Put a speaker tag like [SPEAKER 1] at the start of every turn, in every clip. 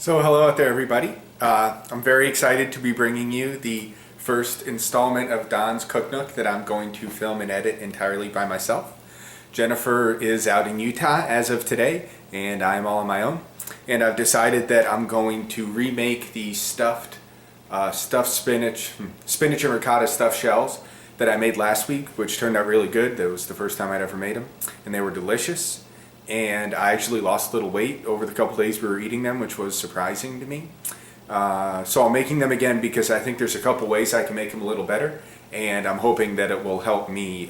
[SPEAKER 1] So hello out there everybody. I'm very excited to be bringing you the first installment of Don's Cook Nook that I'm going to film and edit entirely by myself. Jennifer is out in Utah as of today and I'm all on my own. And I've decided that I'm going to remake the stuffed spinach and ricotta stuffed shells that I made last week, which turned out really good. That was the first time I'd ever made them and they were delicious. And I actually lost a little weight over the couple days we were eating them, which was surprising to me. So I'm making them again because I think there's a couple ways I can make them a little better, and I'm hoping that it will help me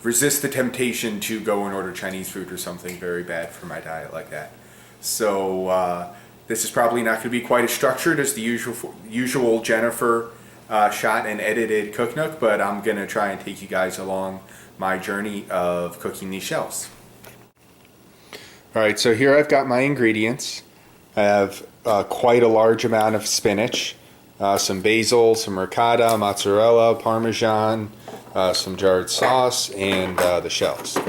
[SPEAKER 1] resist the temptation to go and order Chinese food or something very bad for my diet like that. So this is probably not going to be quite as structured as the usual Jennifer shot and edited Cook Nook, but I'm going to try and take you guys along my journey of cooking these shells. Alright, so here I've got my ingredients. I have quite a large amount of spinach, some basil, some ricotta, mozzarella, parmesan, some jarred sauce, and the shells.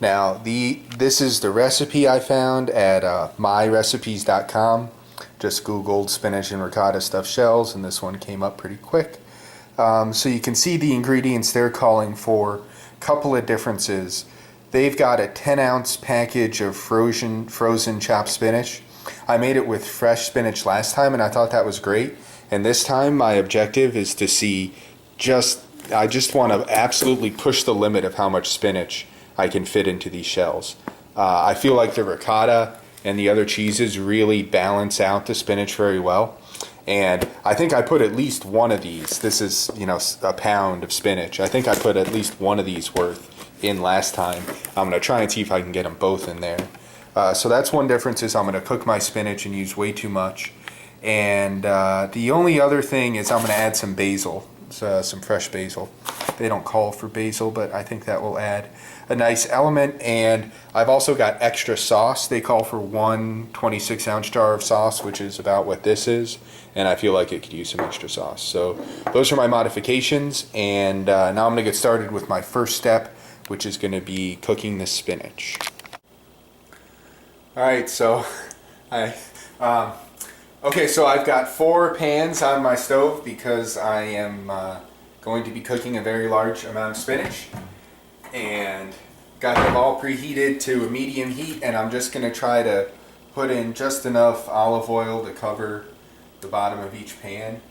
[SPEAKER 1] Now, this is the recipe I found at myrecipes.com. Just Googled spinach and ricotta stuffed shells, and this one came up pretty quick. So you can see the ingredients they're calling for. A couple of differences. They've got a 10-ounce package of frozen chopped spinach. I made it with fresh spinach last time and I thought that was great. And this time my objective is to see I just want to absolutely push the limit of how much spinach I can fit into these shells. I feel like the ricotta and the other cheeses really balance out the spinach very well. And I think I put at least one of these. This is, a pound of spinach. I think I put at least one of these worth in last time. I'm going to try and see if I can get them both in there. So that's one difference, is I'm going to cook my spinach and use way too much. And the only other thing is I'm going to add some basil, some fresh basil. They don't call for basil, but I think that will add a nice element. And I've also got extra sauce. They call for one 26-ounce jar of sauce, which is about what this is. And I feel like it could use some extra sauce. So those are my modifications. And now I'm going to get started with my first step, which is going to be cooking the spinach. Alright, so so I've got 4 pans on my stove because I am going to be cooking a very large amount of spinach, and got them all preheated to a medium heat, and I'm just going to try to put in just enough olive oil to cover the bottom of each pan,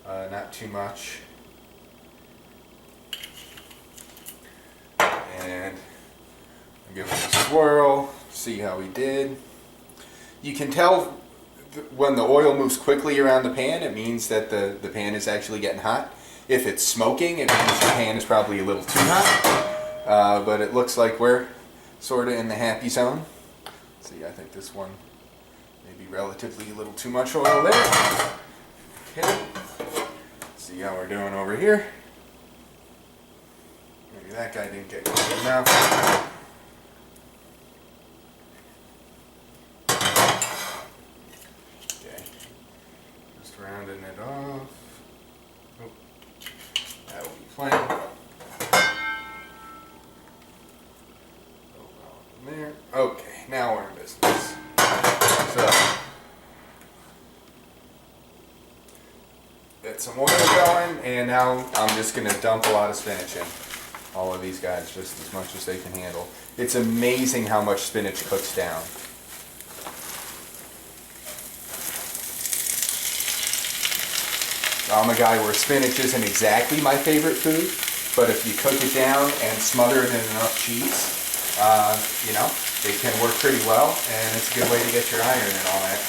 [SPEAKER 1] not too much. And give it a swirl, see how we did. You can tell when the oil moves quickly around the pan, it means that the pan is actually getting hot. If it's smoking, it means the pan is probably a little too hot. But it looks like we're sort of in the happy zone. See, I think this one may be relatively a little too much oil there. Okay, see how we're doing over here. Maybe that guy didn't get good enough. Okay, just rounding it off. Oh, that will be fine. There. Okay, now we're in business. So, get some oil going, and now I'm just going to dump a lot of spinach in. All of these guys, just as much as they can handle. It's amazing how much spinach cooks down. I'm a guy where spinach isn't exactly my favorite food, but if you cook it down and smother it in enough cheese, it can work pretty well, and it's a good way to get your iron and all that.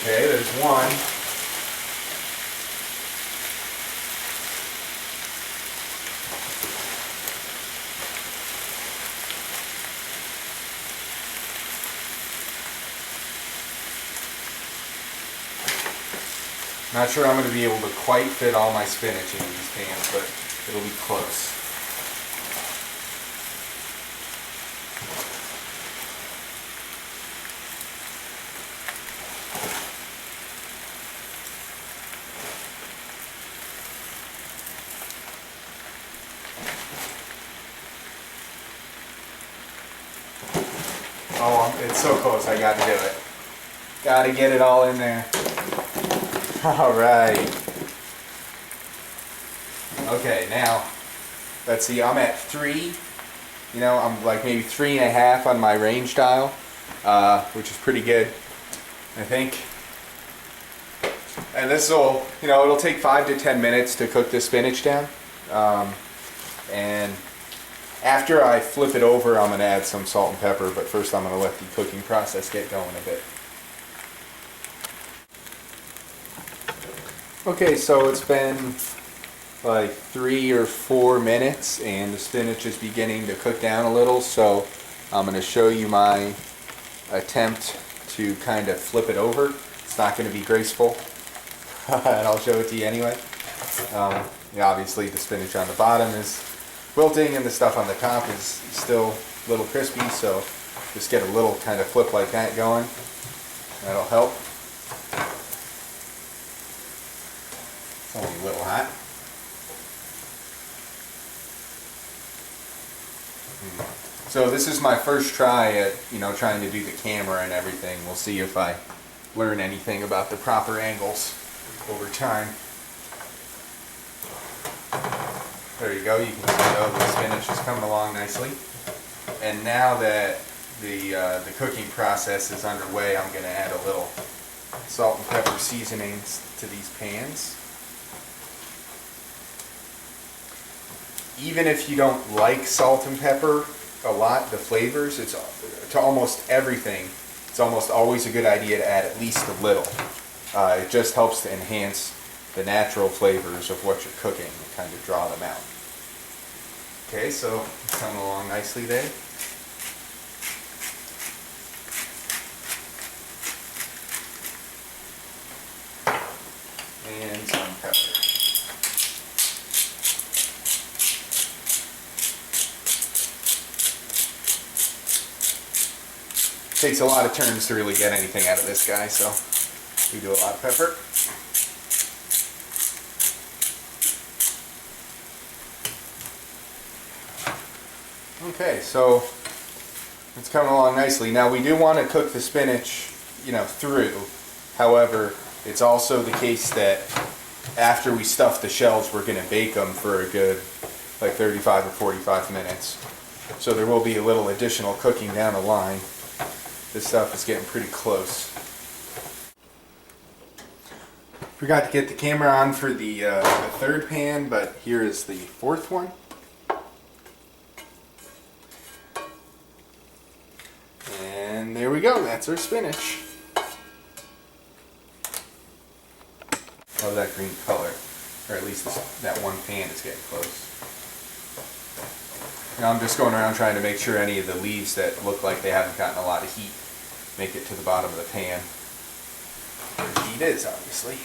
[SPEAKER 1] Okay, there's one. Not sure I'm going to be able to quite fit all my spinach in these pans, but it'll be close. Oh, it's so close. I gotta do it. Gotta get it all in there. All right. Okay, now, let's see, I'm at 3. You know, I'm like maybe 3.5 on my range dial, which is pretty good, I think. And this will, you know, it'll take 5 to 10 minutes to cook the spinach down. And after I flip it over, I'm going to add some salt and pepper, but first I'm going to let the cooking process get going a bit. Okay, so it's been like 3 or 4 minutes and the spinach is beginning to cook down a little, so I'm going to show you my attempt to kind of flip it over. It's not going to be graceful, and I'll show it to you anyway. Yeah, obviously the spinach on the bottom is wilting and the stuff on the top is still a little crispy, so just get a little kind of flip like that going. That'll help. It's only a little hot. So this is my first try at, you know, trying to do the camera and everything. We'll see if I learn anything about the proper angles over time. There you go. You can see though the spinach is coming along nicely. And now that the cooking process is underway, I'm going to add a little salt and pepper seasonings to these pans. Even if you don't like salt and pepper a lot, the flavors, it's to almost everything, it's almost always a good idea to add at least a little. It just helps to enhance the natural flavors of what you're cooking and kind of draw them out. Okay, so it's coming along nicely there. And some pepper. Takes a lot of turns to really get anything out of this guy, so we do a lot of pepper. Okay, so it's coming along nicely. Now we do want to cook the spinach, you know, through. However, it's also the case that after we stuff the shells, we're going to bake them for a good like 35 or 45 minutes. So there will be a little additional cooking down the line. This stuff is getting pretty close. Forgot to get the camera on for the third pan, but here is the fourth one. And there we go, that's our spinach. Love that green color, or at least that one pan is getting close. Now I'm just going around trying to make sure any of the leaves that look like they haven't gotten a lot of heat make it to the bottom of the pan. Where the heat is, obviously.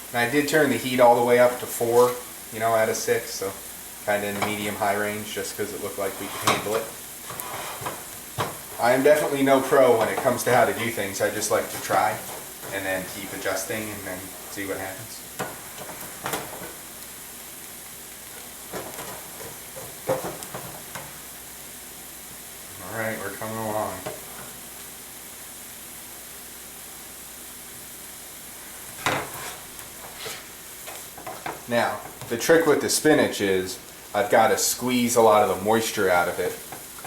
[SPEAKER 1] And I did turn the heat all the way up to 4, you know, out of 6, so kind of in the medium-high range just because it looked like we could handle it. I am definitely no pro when it comes to how to do things. I just like to try and then keep adjusting and then see what happens. Alright, we're coming along. Now, the trick with the spinach is I've got to squeeze a lot of the moisture out of it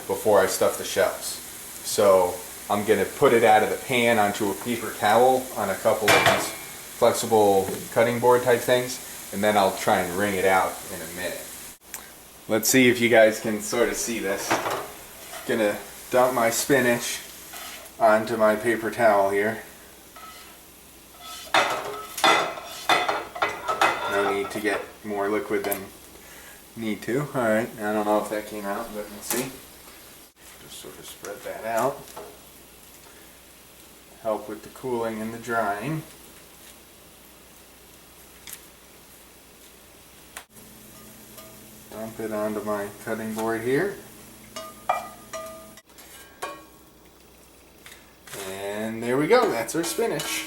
[SPEAKER 1] before I stuff the shells. So I'm going to put it out of the pan onto a paper towel on a couple of these flexible cutting board type things, and then I'll try and wring it out in a minute. Let's see if you guys can sort of see this. Gonna dump my spinach onto my paper towel here. No need to get more liquid than need to. Alright, I don't know if that came out, but let's see. Just sort of spread that out. Help with the cooling and the drying. Dump it onto my cutting board here. And there we go, that's our spinach.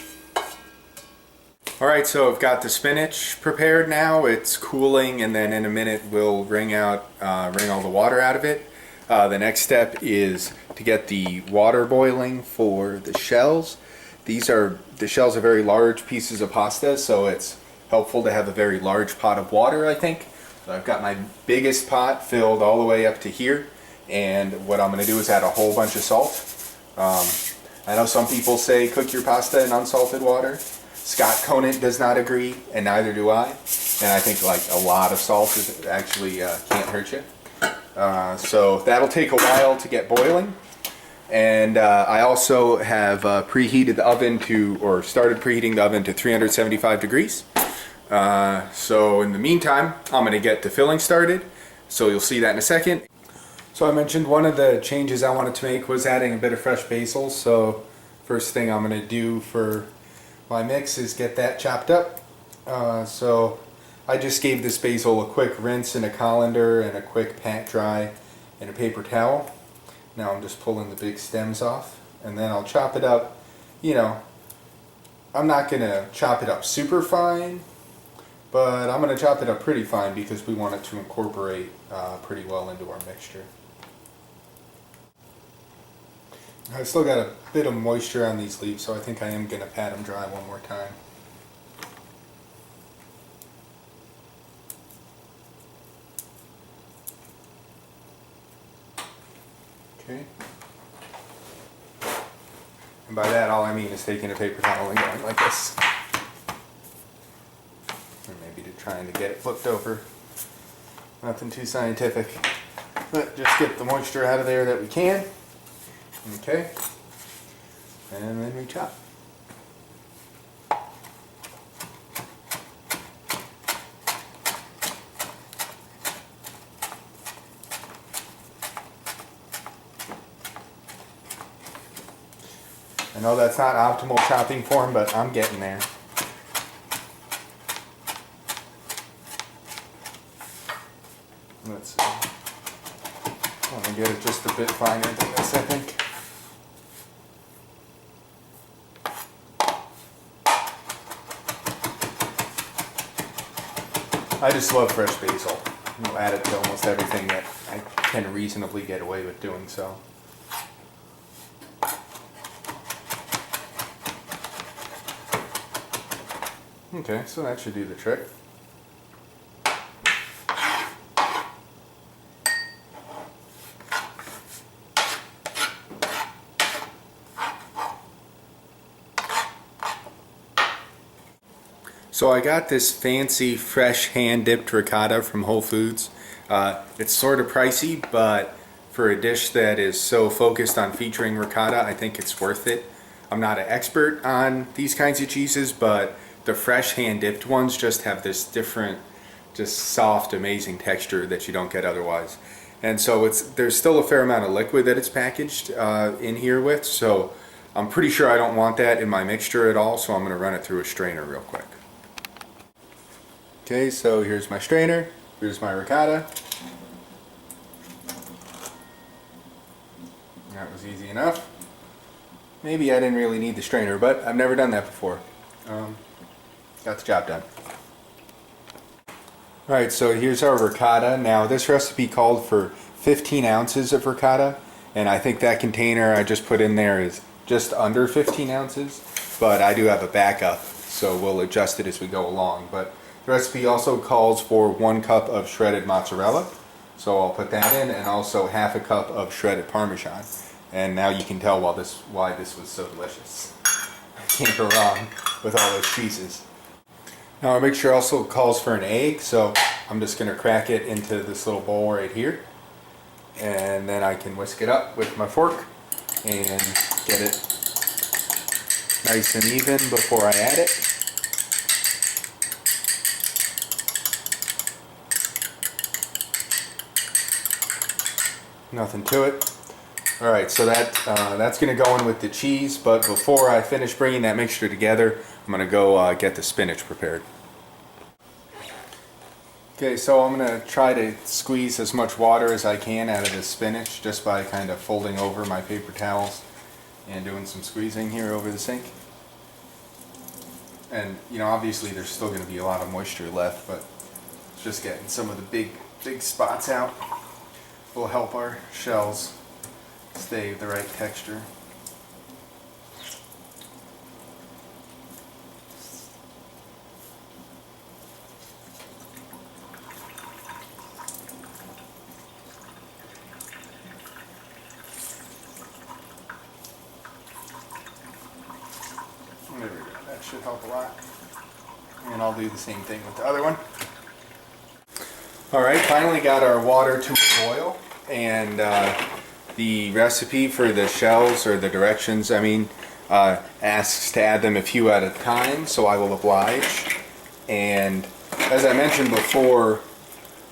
[SPEAKER 1] Alright, so I've got the spinach prepared now. It's cooling, and then in a minute we'll wring all the water out of it. The next step is to get the water boiling for the shells. The shells are very large pieces of pasta, so it's helpful to have a very large pot of water, I think. So I've got my biggest pot filled all the way up to here, and what I'm going to do is add a whole bunch of salt. I know some people say cook your pasta in unsalted water. Scott Conant does not agree, and neither do I. And I think like a lot of salt is actually can't hurt you. So that'll take a while to get boiling. And I also have preheated the oven started preheating the oven to 375 degrees. So in the meantime, I'm going to get the filling started. So you'll see that in a second. So I mentioned one of the changes I wanted to make was adding a bit of fresh basil. So first thing I'm going to do for my mix is get that chopped up. So I just gave this basil a quick rinse in a colander and a quick pat dry in a paper towel. Now I'm just pulling the big stems off, and then I'll chop it up. You know, I'm not going to chop it up super fine, but I'm going to chop it up pretty fine because we want it to incorporate pretty well into our mixture. I've still got a bit of moisture on these leaves, so I think I am going to pat them dry one more time. Okay. And by that, all I mean is taking a paper towel and going like this. Or maybe trying to get it flipped over. Nothing too scientific. But just get the moisture out of there that we can. Okay, and then we chop. I know that's not optimal chopping form, but I'm getting there. Let's see. I want to get it just a bit finer than this, I think. I just love fresh basil. I'll add it to almost everything that I can reasonably get away with doing so. Okay, so that should do the trick. So I got this fancy fresh hand-dipped ricotta from Whole Foods. It's sort of pricey, but for a dish that is so focused on featuring ricotta, I think it's worth it. I'm not an expert on these kinds of cheeses, but the fresh hand-dipped ones just have this different, just soft, amazing texture that you don't get otherwise. And so there's still a fair amount of liquid that it's packaged in here with, so I'm pretty sure I don't want that in my mixture at all, so I'm going to run it through a strainer real quick. Okay, so here's my strainer, here's my ricotta. That was easy enough. Maybe I didn't really need the strainer, but I've never done that before. Got the job done. Alright, so here's our ricotta. Now this recipe called for 15 ounces of ricotta, and I think that container I just put in there is just under 15 ounces, but I do have a backup, so we'll adjust it as we go along. But the recipe also calls for 1 cup of shredded mozzarella, so I'll put that in, and also half a cup of shredded Parmesan. And now you can tell why this was so delicious. I can't go wrong with all those cheeses. Now our mixture also calls for an egg, so I'm just going to crack it into this little bowl right here. And then I can whisk it up with my fork and get it nice and even before I add it. Nothing to it. Alright, so that's going to go in with the cheese, but before I finish bringing that mixture together, I'm going to go get the spinach prepared. Okay, so I'm going to try to squeeze as much water as I can out of the spinach just by kind of folding over my paper towels and doing some squeezing here over the sink. And you know, obviously there's still going to be a lot of moisture left, but just getting some of the big spots out will help our shells stay the right texture. There we go. That should help a lot. And I'll do the same thing with the other one. Alright, finally got our water to a boil, and the recipe for the shells, or the directions, I mean, asks to add them a few at a time, so I will oblige. And as I mentioned before,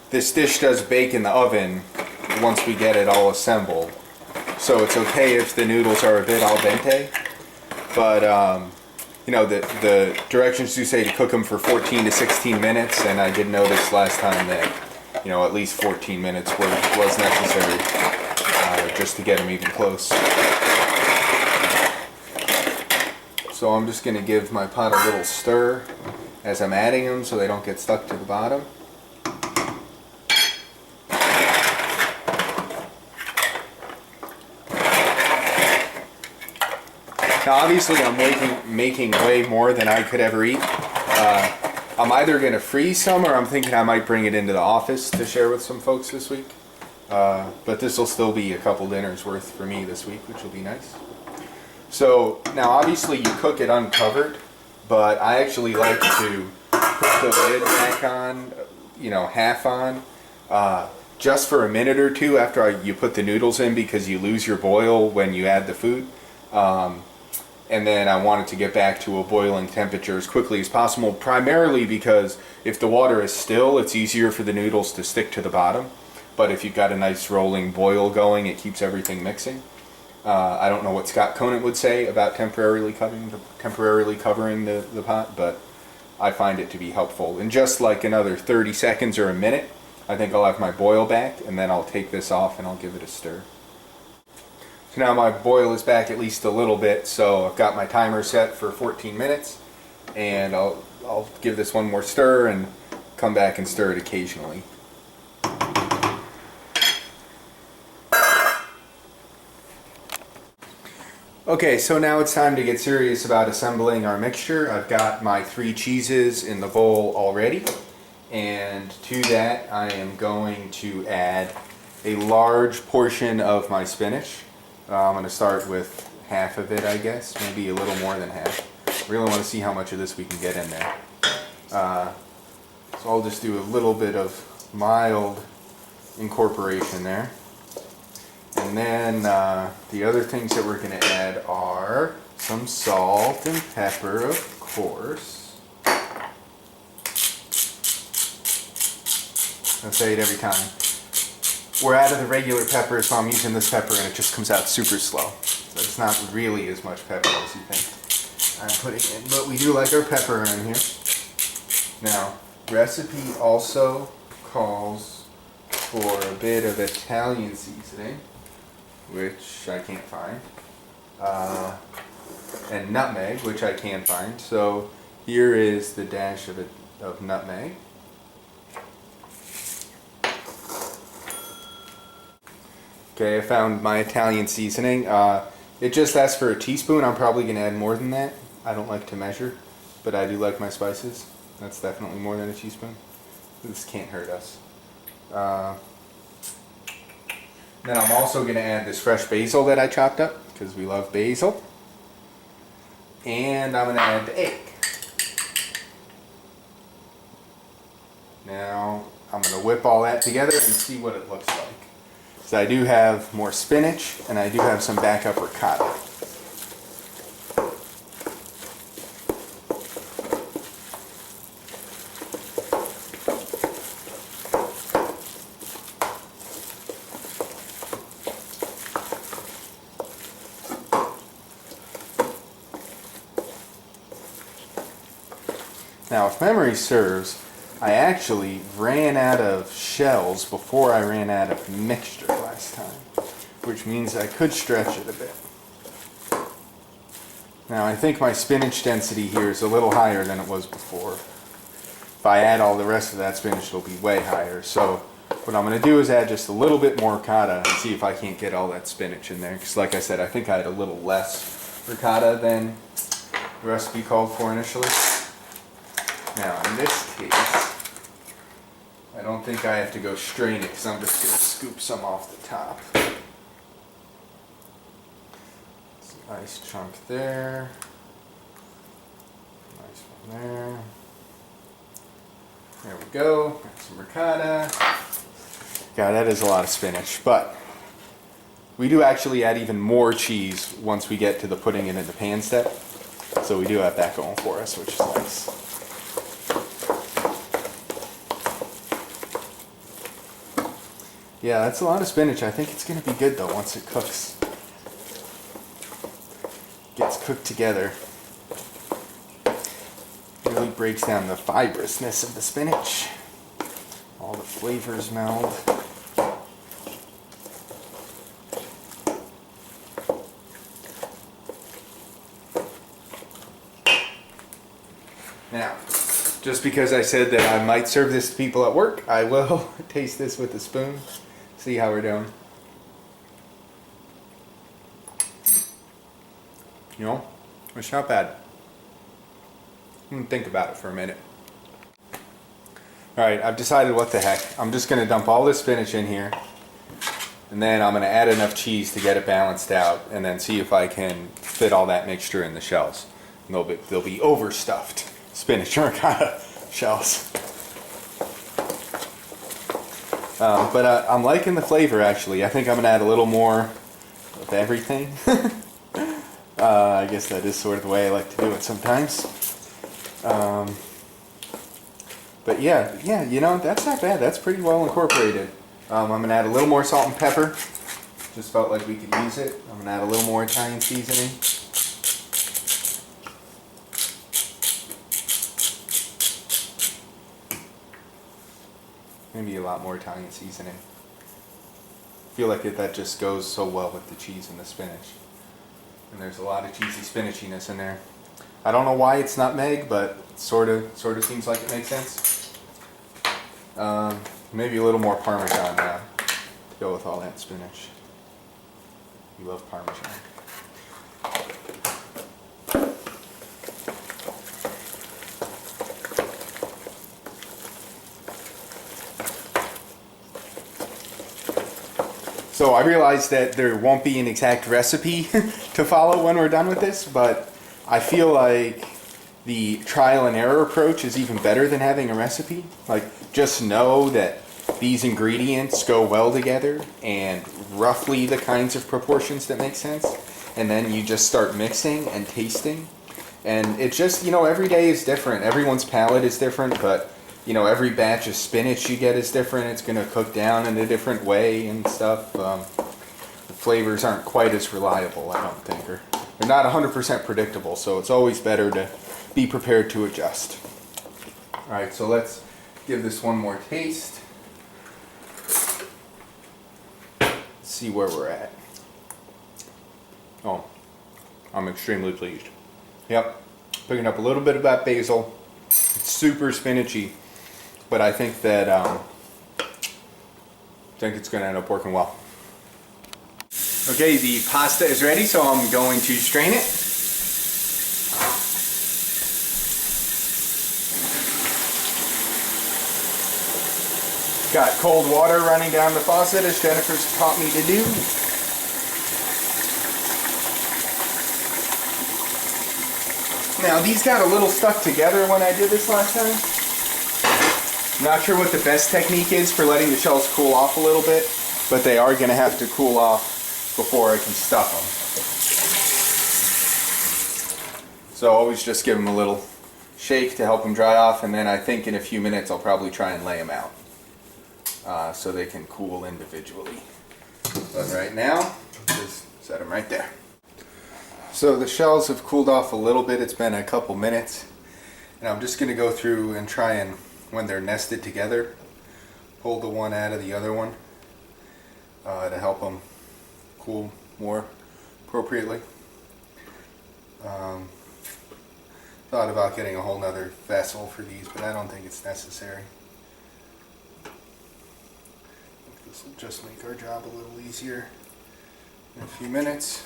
[SPEAKER 1] this dish does bake in the oven once we get it all assembled. So it's okay if the noodles are a bit al dente, but you know, the directions do say to cook them for 14 to 16 minutes, and I did notice last time that, you know, at least 14 minutes was necessary just to get them even close. So I'm just going to give my pot a little stir as I'm adding them so they don't get stuck to the bottom. Now obviously I'm making way more than I could ever eat. I'm either going to freeze some, or I'm thinking I might bring it into the office to share with some folks this week. But this will still be a couple dinners worth for me this week, which will be nice. So now obviously you cook it uncovered, but I actually like to put the lid back on, you know, half on, just for a minute or two after you put the noodles in, because you lose your boil when you add the food. And then I want it to get back to a boiling temperature as quickly as possible, primarily because if the water is still, it's easier for the noodles to stick to the bottom. But if you've got a nice rolling boil going, it keeps everything mixing. I don't know what Scott Conant would say about temporarily covering the pot, but I find it to be helpful. In just like another 30 seconds or a minute, I think I'll have my boil back, and then I'll take this off and I'll give it a stir. So now my boil is back at least a little bit, so I've got my timer set for 14 minutes, and I'll give this one more stir and come back and stir it occasionally. Okay, so now it's time to get serious about assembling our mixture. I've got my 3 cheeses in the bowl already, and to that I am going to add a large portion of my spinach. I'm going to start with half of it, I guess, maybe a little more than half. Really want to see how much of this we can get in there. So I'll just do a little bit of mild incorporation there. And then the other things that we're going to add are some salt and pepper, of course. I'll say it every time. We're out of the regular pepper, so I'm using this pepper, and it just comes out super slow. So it's not really as much pepper as you think I'm putting in, but we do like our pepper in here. Now, recipe also calls for a bit of Italian seasoning, which I can't find, and nutmeg, which I can find. So here is the dash of nutmeg. Okay, I found my Italian seasoning. It just asks for a teaspoon. I'm probably going to add more than that. I don't like to measure, but I do like my spices. That's definitely more than a teaspoon. This can't hurt us. Then I'm also going to add this fresh basil that I chopped up, because we love basil. And I'm going to add the egg. Now I'm going to whip all that together and see what it looks like. So I do have more spinach, and I do have some backup ricotta. Now, if memory serves, I actually ran out of shells before I ran out of mixture last time, which means I could stretch it a bit. Now I think my spinach density here is a little higher than it was before. If I add all the rest of that spinach, it'll be way higher. So what I'm going to do is add just a little bit more ricotta and see if I can't get all that spinach in there. Because like I said, I think I had a little less ricotta than the recipe called for initially. Now in this case, I don't think I have to go strain it because I'm just going to scoop some off the top. It's a nice chunk there. Nice one there. There we go. Got some ricotta. God, that is a lot of spinach, but we do actually add even more cheese once we get to the putting it in the pan step. So we do have that going for us, which is nice. Yeah, that's a lot of spinach. I think it's going to be good though once it cooks. Gets cooked together. Really breaks down the fibrousness of the spinach. All the flavors meld. Now, just because I said that I might serve this to people at work, I will taste this with a spoon. See how we're doing. You know, it's not bad. I'm gonna think about it for a minute. Alright, I've decided what the heck. I'm just gonna dump all this spinach in here, and then I'm gonna add enough cheese to get it balanced out, and then see if I can fit all that mixture in the shells. And they'll be overstuffed spinach and ricotta shells. But I'm liking the flavor actually. I think I'm gonna add a little more of everything. I guess that is sort of the way I like to do it sometimes. But yeah, you know, that's not bad. That's pretty well incorporated. I'm gonna add a little more salt and pepper. Just felt like we could use it. I'm gonna add a little more Italian seasoning. Maybe a lot more Italian seasoning. I feel like that just goes so well with the cheese and the spinach. And there's a lot of cheesy spinachiness in there. I don't know why it's nutmeg, but it sort of seems like it makes sense. Maybe a little more Parmesan to go with all that spinach. You love Parmesan. So I realize that there won't be an exact recipe to follow when we're done with this, but I feel like the trial and error approach is even better than having a recipe. Like, just know that these ingredients go well together and roughly the kinds of proportions that make sense. And then you just start mixing and tasting. And it's just, you know, every day is different. Everyone's palate is different, but you know, every batch of spinach you get is different. It's going to cook down in a different way and stuff. The flavors aren't quite as reliable, I don't think, or they're not 100% predictable, so it's always better to be prepared to adjust. Alright, so let's give this one more taste. See where we're at. Oh, I'm extremely pleased. Yep, picking up a little bit of that basil. It's super spinachy. But I think that it's going to end up working well. Okay, the pasta is ready, so I'm going to strain it. Got cold water running down the faucet, as Jennifer's taught me to do. Now, these got a little stuck together when I did this last time. Not sure what the best technique is for letting the shells cool off a little bit, but they are going to have to cool off before I can stuff them. So always just give them a little shake to help them dry off, and then I think in a few minutes I'll probably try and lay them out so they can cool individually. But right now, just set them right there. So the shells have cooled off a little bit. It's been a couple minutes, and I'm just going to go through and try and, when they're nested together, pull the one out of the other one to help them cool more appropriately. Um, Thought about getting a whole nother vessel for these, but I don't think it's necessary. This will just make our job a little easier in a few minutes.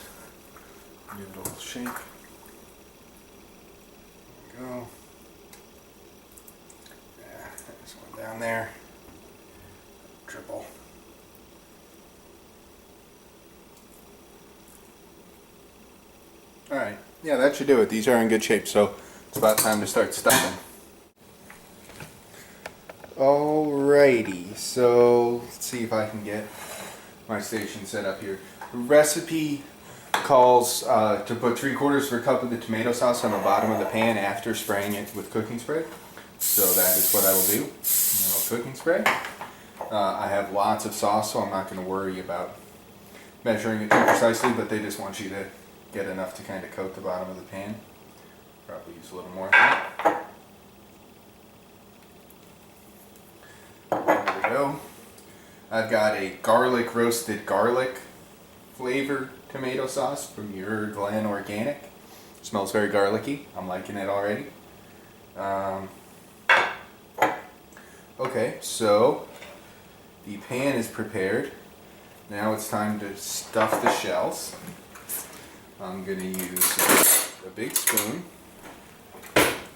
[SPEAKER 1] Give it a little shake. There we go. Yeah, there's one down there. Triple. Alright, yeah, that should do it. These are in good shape, so it's about time to start stuffing. Alrighty, so let's see if I can get my station set up here. The recipe calls to put 3/4 cup of the tomato sauce on the bottom of the pan after spraying it with cooking spray. So that is what I will do. Cooking spray. I have lots of sauce, so I'm not going to worry about measuring it too precisely, but they just want you to get enough to kind of coat the bottom of the pan. Probably use a little more of that. There we go. I've got a roasted garlic flavor tomato sauce from your Glen Organic. Smells very garlicky. I'm liking it already. Okay, so the pan is prepared. Now it's time to stuff the shells. I'm going to use a big spoon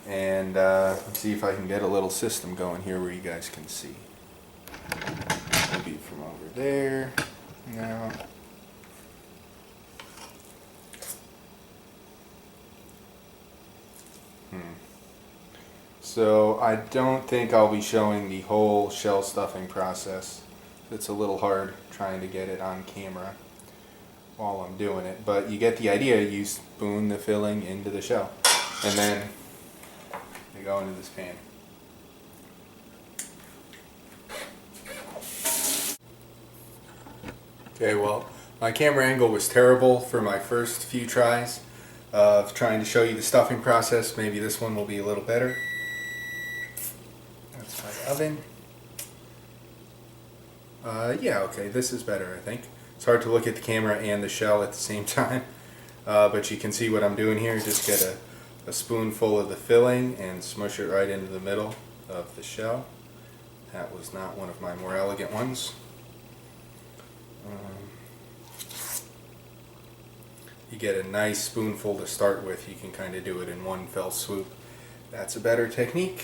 [SPEAKER 1] and let's see if I can get a little system going here where you guys can see. Maybe from over there. Now. So I don't think I'll be showing the whole shell stuffing process. It's a little hard trying to get it on camera while I'm doing it, but you get the idea. You spoon the filling into the shell and then they go into this pan. Okay, well, my camera angle was terrible for my first few tries of trying to show you the stuffing process. Maybe this one will be a little better. That's my oven. Yeah, okay, this is better, I think. It's hard to look at the camera and the shell at the same time, but you can see what I'm doing here. Just get a spoonful of the filling and smush it right into the middle of the shell. That was not one of my more elegant ones. You get a nice spoonful to start with. You can kind of do it in one fell swoop. That's a better technique.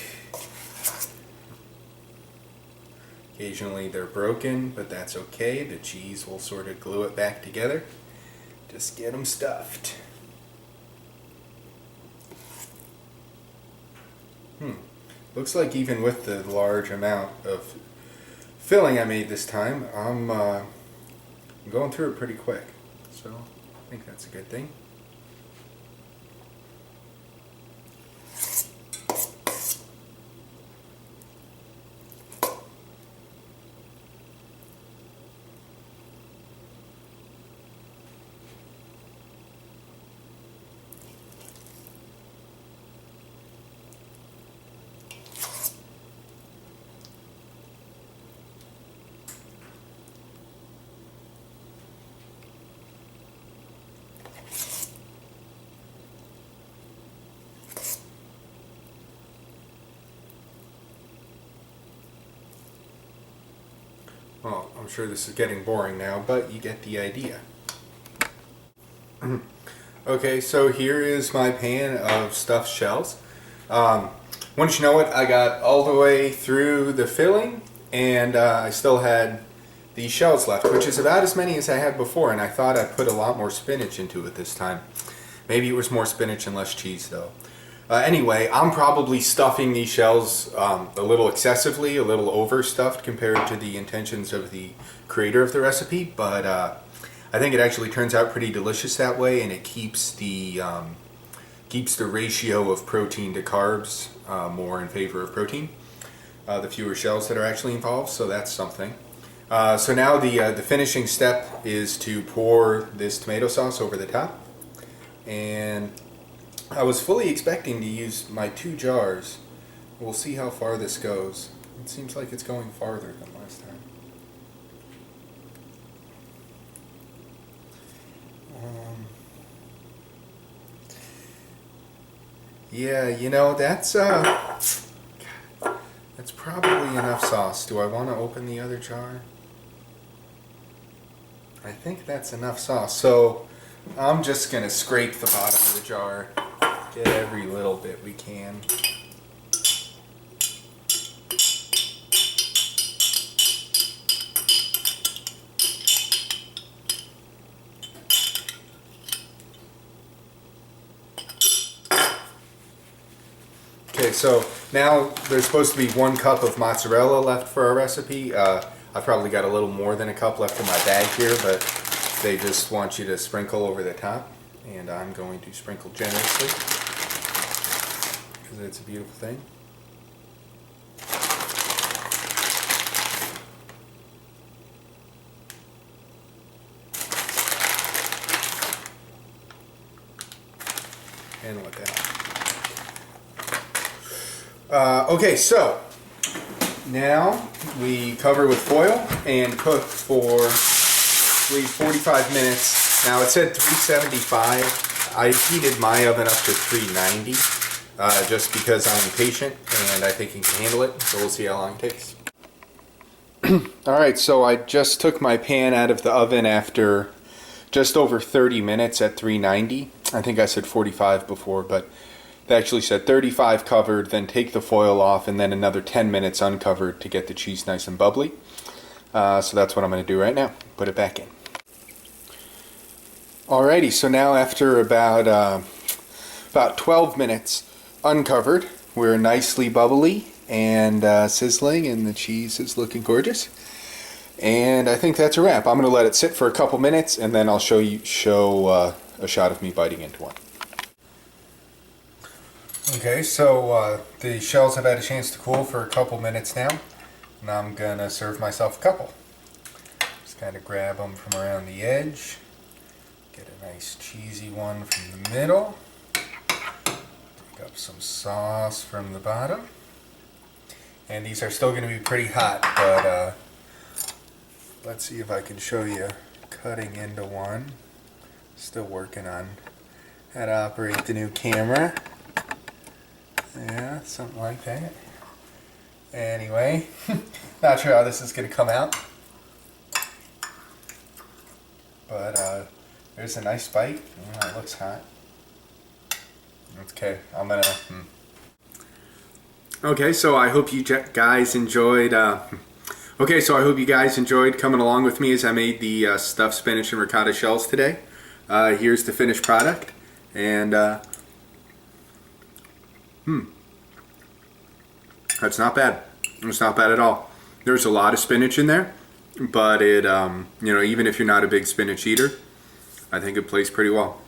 [SPEAKER 1] Occasionally they're broken, but that's okay. The cheese will sort of glue it back together. Just get them stuffed. Looks like even with the large amount of filling I made this time, I'm going through it pretty quick. So I think that's a good thing. Well, I'm sure this is getting boring now, but you get the idea. Okay, so here is my pan of stuffed shells. Once you know it, I got all the way through the filling, and I still had these shells left, which is about as many as I had before, and I thought I'd put a lot more spinach into it this time. Maybe it was more spinach and less cheese, though. Anyway, I'm probably stuffing these shells a little excessively, a little overstuffed compared to the intentions of the creator of the recipe, but I think it actually turns out pretty delicious that way, and it keeps the ratio of protein to carbs more in favor of protein. The fewer shells that are actually involved, so that's something. So now the finishing step is to pour this tomato sauce over the top, and I was fully expecting to use my 2 jars. We'll see how far this goes. It seems like it's going farther than last time. Yeah, that's probably enough sauce. Do I want to open the other jar? I think that's enough sauce. So I'm just gonna scrape the bottom of the jar, get every little bit we can. Okay, so now there's supposed to be 1 cup of mozzarella left for our recipe. I probably got a little more than a cup left in my bag here, but they just want you to sprinkle over the top, and I'm going to sprinkle generously because it's a beautiful thing. And let that. Okay, so now we cover with foil and cook for at least 45 minutes. Now it said 375. I heated my oven up to 390 just because I'm impatient and I think it can handle it. So we'll see how long it takes. Alright, so I just took my pan out of the oven after just over 30 minutes at 390. I think I said 45 before, but they actually said 35 covered, then take the foil off, and then another 10 minutes uncovered to get the cheese nice and bubbly. So that's what I'm going to do right now. Put it back in. Alrighty, so now after about 12 minutes uncovered, we're nicely bubbly and sizzling, and the cheese is looking gorgeous. And I think that's a wrap. I'm going to let it sit for a couple minutes, and then I'll show a shot of me biting into one. Okay, so the shells have had a chance to cool for a couple minutes now, and I'm gonna serve myself a couple. Just kind of grab them from around the edge, get a nice cheesy one from the middle, take up some sauce from the bottom, and these are still going to be pretty hot, but let's see if I can show you cutting into one. Still working on how to operate the new camera. Yeah, something like that. Anyway, not sure how this is going to come out. But there's a nice bite. It looks hot. Okay, I'm going to... Okay, so I hope you guys enjoyed... Okay, so I hope you guys enjoyed coming along with me as I made the stuffed spinach and ricotta shells today. Here's the finished product. And... That's not bad. It's not bad at all. There's a lot of spinach in there, but it, even if you're not a big spinach eater, I think it plays pretty well.